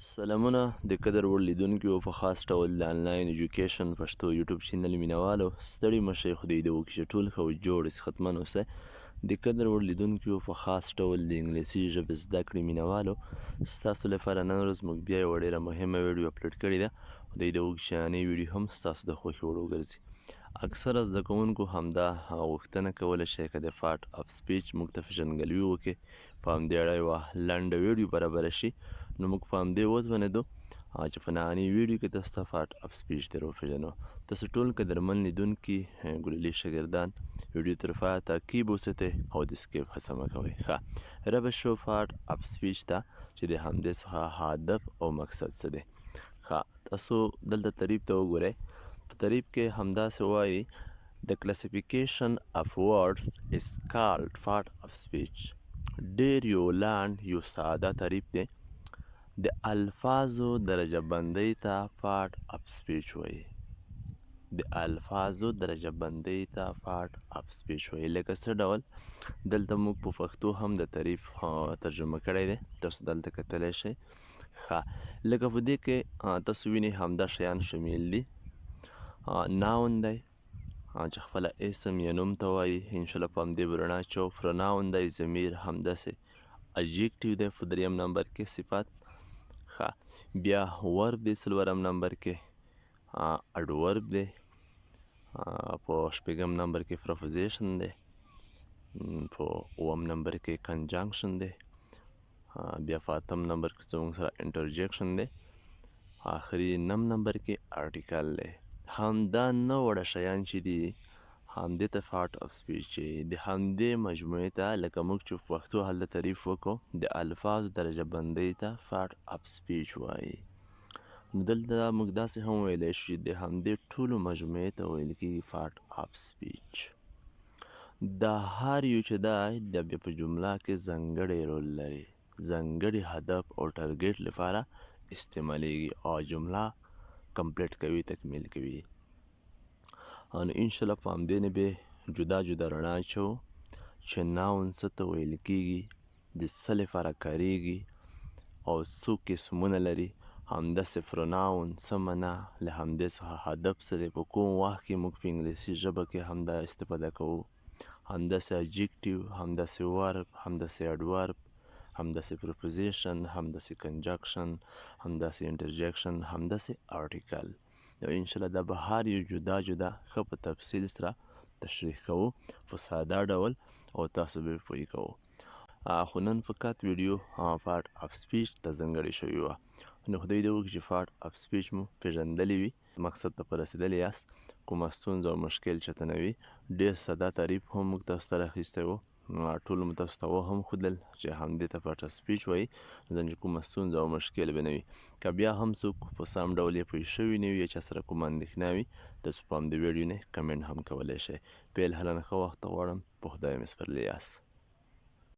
سلامونه د قدر وړ لیدونکو په خاص ډول د انلاین ایجوکیشن پښتو یوټیوب چینل مینوالو ستړي مشئ خدای دې وکړي چې ټول ښه جوړ صحتمن اوسئ د قدر وړ لیدونکو په خاص ډول د انګلیسي ژبې زده کړې مینوالو ستاسو لپاره نن ورځ موږ بیا یوه ډېره مهمه ویډیو اپلوډ کړې ده خدای دې وکړي چې نننۍ ویډیو هم ستاسو د خوښې وړ وګرځي اکثره زده کوونکو همدا غوښتنه کوله چې که د پارت اف سپیچ موږ ته پیژندګلوي وکړي په همدې اړه یوه لنډه ویډیو برابره شي نو موږ په همدې وتوانېدو چې په نننۍ ویډیو کې تاسو ته پارت اف سپیچ در وپېژنو تاسو ټول قدرمن لیدونکي ګلولي شاګردان ویډیو تر پایه تعقیب وساتئ او د سکیپ هڅه مه کوئ ښه ربه شو پارت اف سپیچ ته چې د همدې څخه هدف او مقصد څه دی ښه تاسو دلته تعریف ته وګورئ په تعریف کې همداسې وایي The classification of words is called part of speech. ډېر یو لاند یو ساده تعریف دی د الفاظو درجه بندۍ ته پارت اف سپیچ وایي د الفاظو درجه بندۍ ته پارت اف سپیچ وایي لکه څه ډول دلته موږ په پښتو هم د تعریف ترجمه کړی دی تاسو دلته کتلی شئ ښه لکه په دې کې تاسو وینئ همدا شیان شمیل دي ناون دی چې خپله اسم یا نوم ته وایي انشاءالله په همدې به رڼا اچوو پروناون دی ضمیر همداسې اجیکټیو دی په دریم نمبر کې صفت ښه بیا ورب دی څلورم نمبر کې اډورب دی په شپږم نمبر کې پرپوزیشن دی په اووم نمبر کې کنجنکشن دی بیا په اتم نمبر کې زموږ سره انټرجیکشن دی آخري نم نمبر کې آرټیکل دی همدا نه وړه شیان چې دي همدې ته پارت اف سپیچ د همدې مجموعې ته لکه موږ چې په پښتو هلته تعریف وکړو د الفاظو درجه بندۍ ته پارت اف سپیچ وایي نو دلته موږ داسې هم ویلی شو چې د همدې ټولو مجموعې ته ویل کېږي پارت اف سپیچ دا هر یو چې دی بیا په جمله کې ځانګړی رول لري ځانګړي هدف او ټارګیټ لپاره استعمالیږي او جمله کمپلیټ کوي تکمیل کوي نو انشاءالله په همدې نه به جدا جدا رڼا اچوو چې ناون څه ته ویل کېږي د څه لپاره کاریږي او څو قسمونه لري همداسې پروناون څه معنا له همدې څخه هدف څه دی په کوم وخت کې موږ په انګلیسي ژبه کې همدا استفاده کوو همداسې اجیکټیو همداسې ورب همداسې اډورب همداسې پرپوزیشن همداسې کنجکشن همداسې انټرجیکشن همداسې آرټیکل نو انشاءالله دا به هر یو جدا جدا ښه په تفصیل سره تشریح کوو په ساده ډول او تاسو به پوه کوو خو نن فقط ویډیو پارت اف سپیچ ته ځانګړې شوې وه نو خدای دې وکړي چې پارت اف سپیچ مو پیژندلی وي مقصد ته په رسېدلی یاست کومه ستونزه او مشکل چېرته نه وي ډېر ساده تعریف هم موږ تاسو ته راخیستی و ټولو مو تاسو ته وهم ښودل چې همدې ته پارت اف سپیچ وایي ځکه کومه ستونزه او مشکل به نه وي که بیا هم څوک په سم ډول یې پوه شوي نه وي یا چا سره کومه اندېښنه وي تاسو په همدې ویډیو نه کمنټ هم کولی شئ پیل هله نه ښه وخت غواړم په خدای مې سپارلی یاست